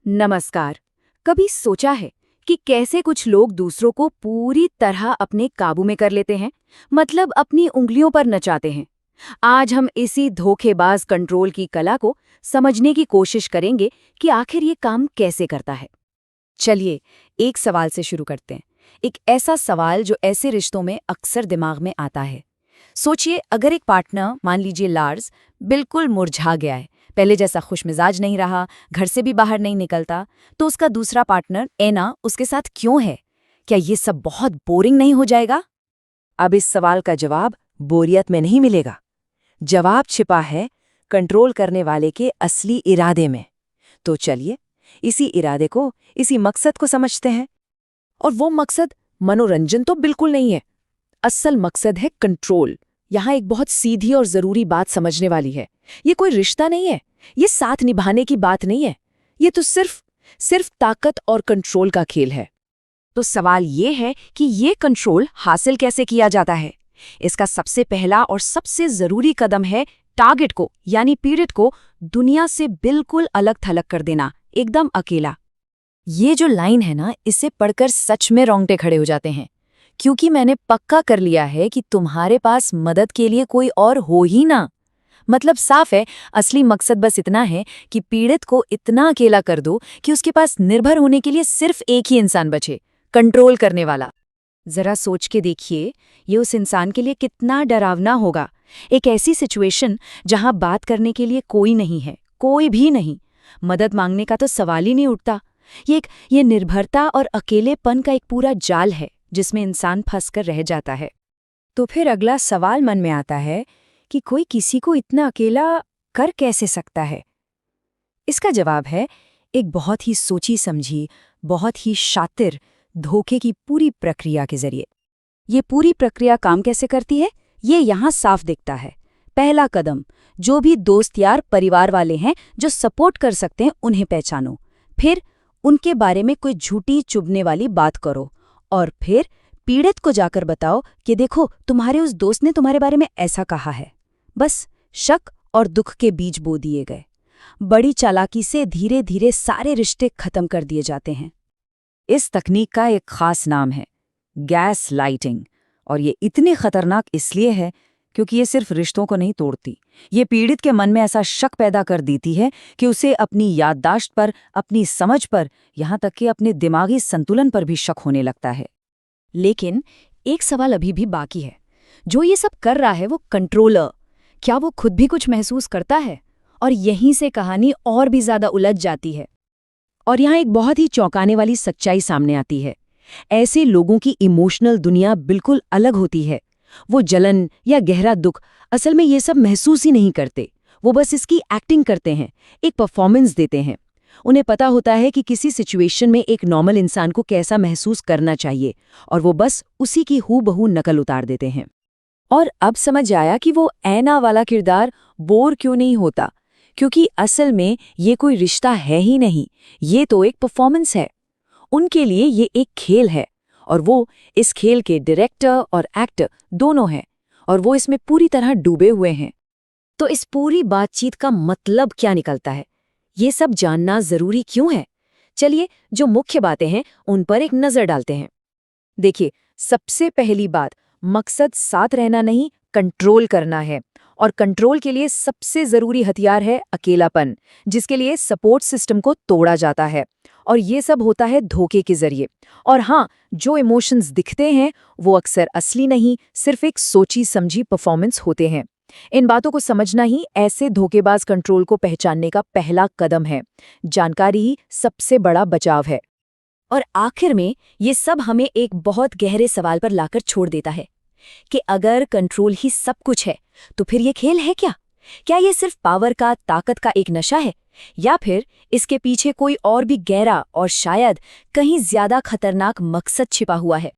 नमस्कार। कभी सोचा है कि कैसे कुछ लोग दूसरों को पूरी तरह अपने काबू में कर लेते हैं, मतलब अपनी उंगलियों पर नचाते हैं। आज हम इसी धोखेबाज कंट्रोल की कला को समझने की कोशिश करेंगे कि आखिर ये काम कैसे करता है। चलिए एक सवाल से शुरू करते हैं। एक ऐसा सवाल जो ऐसे रिश्तों में अक्सर दिमाग में आता है। सोचिए, अगर एक पार्टनर, मान लीजिए लार्स, बिल्कुल मुरझा गया है, पहले जैसा खुशमिजाज नहीं रहा, घर से भी बाहर नहीं निकलता, तो उसका दूसरा पार्टनर एना उसके साथ क्यों है? क्या ये सब बहुत बोरिंग नहीं हो जाएगा? अब इस सवाल का जवाब बोरियत में नहीं मिलेगा। जवाब छिपा है कंट्रोल करने वाले के असली इरादे में। तो चलिए इसी इरादे को, इसी मकसद को समझते हैं। और वो मकसद मनोरंजन तो बिल्कुल नहीं है। असल मकसद है कंट्रोल। यहाँ एक बहुत सीधी और जरूरी बात समझने वाली है। ये कोई रिश्ता नहीं है, ये साथ निभाने की बात नहीं है। ये तो सिर्फ ताकत और कंट्रोल का खेल है। तो सवाल ये है कि ये कंट्रोल हासिल कैसे किया जाता है? इसका सबसे पहला और सबसे जरूरी कदम है टारगेट को, यानी पीड़ित को, दुनिया से बिल्कुल अलग थलग कर देना, एकदम अकेला। ये जो लाइन है ना, इसे पढ़कर सच में रोंगटे खड़े हो जाते हैं, क्योंकि मैंने पक्का कर लिया है कि तुम्हारे पास मदद के लिए कोई और हो ही ना। मतलब साफ है, असली मकसद बस इतना है कि पीड़ित को इतना अकेला कर दो कि उसके पास निर्भर होने के लिए सिर्फ एक ही इंसान बचे, कंट्रोल करने वाला। जरा सोच के देखिए, ये उस इंसान के लिए कितना डरावना होगा। एक ऐसी सिचुएशन जहां बात करने के लिए कोई नहीं है, कोई भी नहीं, मदद मांगने का तो सवाल ही नहीं उठता। ये निर्भरता और अकेलेपन का एक पूरा जाल है जिसमें इंसान फंसकर रह जाता है। तो फिर अगला सवाल मन में आता है कि कोई किसी को इतना अकेला कर कैसे सकता है? इसका जवाब है एक बहुत ही सोची समझी, बहुत ही शातिर धोखे की पूरी प्रक्रिया के जरिए। ये पूरी प्रक्रिया काम कैसे करती है, ये यहाँ साफ दिखता है। पहला कदम, जो भी दोस्त यार परिवार वाले हैं जो सपोर्ट कर सकते हैं, उन्हें पहचानो। फिर उनके बारे में कोई झूठी चुभने वाली बात करो, और फिर पीड़ित को जाकर बताओ कि देखो, तुम्हारे उस दोस्त ने तुम्हारे बारे में ऐसा कहा है। बस शक और दुख के बीज बो दिए गए। बड़ी चालाकी से धीरे धीरे सारे रिश्ते खत्म कर दिए जाते हैं। इस तकनीक का एक खास नाम है गैस लाइटिंग, और ये इतनी खतरनाक इसलिए है क्योंकि ये सिर्फ रिश्तों को नहीं तोड़ती, ये पीड़ित के मन में ऐसा शक पैदा कर देती है कि उसे अपनी याददाश्त पर, अपनी समझ पर, यहाँ तक कि अपने दिमागी संतुलन पर भी शक होने लगता है। लेकिन एक सवाल अभी भी बाकी है। जो ये सब कर रहा है वो कंट्रोलर, क्या वो खुद भी कुछ महसूस करता है? और यहीं से कहानी और भी ज्यादा उलझ जाती है। और यहाँ एक बहुत ही चौंकाने वाली सच्चाई सामने आती है। ऐसे लोगों की इमोशनल दुनिया बिल्कुल अलग होती है। वो जलन या गहरा दुख असल में ये सब महसूस ही नहीं करते। वो बस इसकी एक्टिंग करते हैं, एक परफॉर्मेंस देते हैं। उन्हें पता होता है कि किसी सिचुएशन में एक नॉर्मल इंसान को कैसा महसूस करना चाहिए, और वो बस उसी की हूबहू नकल उतार देते हैं। और अब समझ आया कि वो ऐना वाला किरदार बोर क्यों नहीं होता, क्योंकि असल में ये कोई रिश्ता है ही नहीं, ये तो एक परफॉर्मेंस है। उनके लिए ये एक खेल है, और वो इस खेल के डायरेक्टर और एक्टर दोनों हैं, और वो इसमें पूरी तरह डूबे हुए हैं। तो इस पूरी बातचीत का मतलब क्या निकलता है? ये सब जानना जरूरी क्यों है? चलिए जो मुख्य बातें हैं उन पर एक नजर डालते हैं। देखिए, सबसे पहली बात, मकसद साथ रहना नहीं, कंट्रोल करना है। और कंट्रोल के लिए सबसे जरूरी हथियार है अकेलापन, जिसके लिए सपोर्ट सिस्टम को तोड़ा जाता है। और ये सब होता है धोखे के जरिए। और हाँ, जो इमोशंस दिखते हैं वो अक्सर असली नहीं, सिर्फ एक सोची समझी परफॉर्मेंस होते हैं। इन बातों को समझना ही ऐसे धोखेबाज कंट्रोल को पहचानने का पहला कदम है। जानकारी ही सबसे बड़ा बचाव है। और आखिर में ये सब हमें एक बहुत गहरे सवाल पर लाकर छोड़ देता है कि अगर कंट्रोल ही सब कुछ है, तो फिर ये खेल है क्या? क्या ये सिर्फ पावर का, ताकत का एक नशा है, या फिर इसके पीछे कोई और भी गहरा और शायद कहीं ज्यादा खतरनाक मकसद छिपा हुआ है?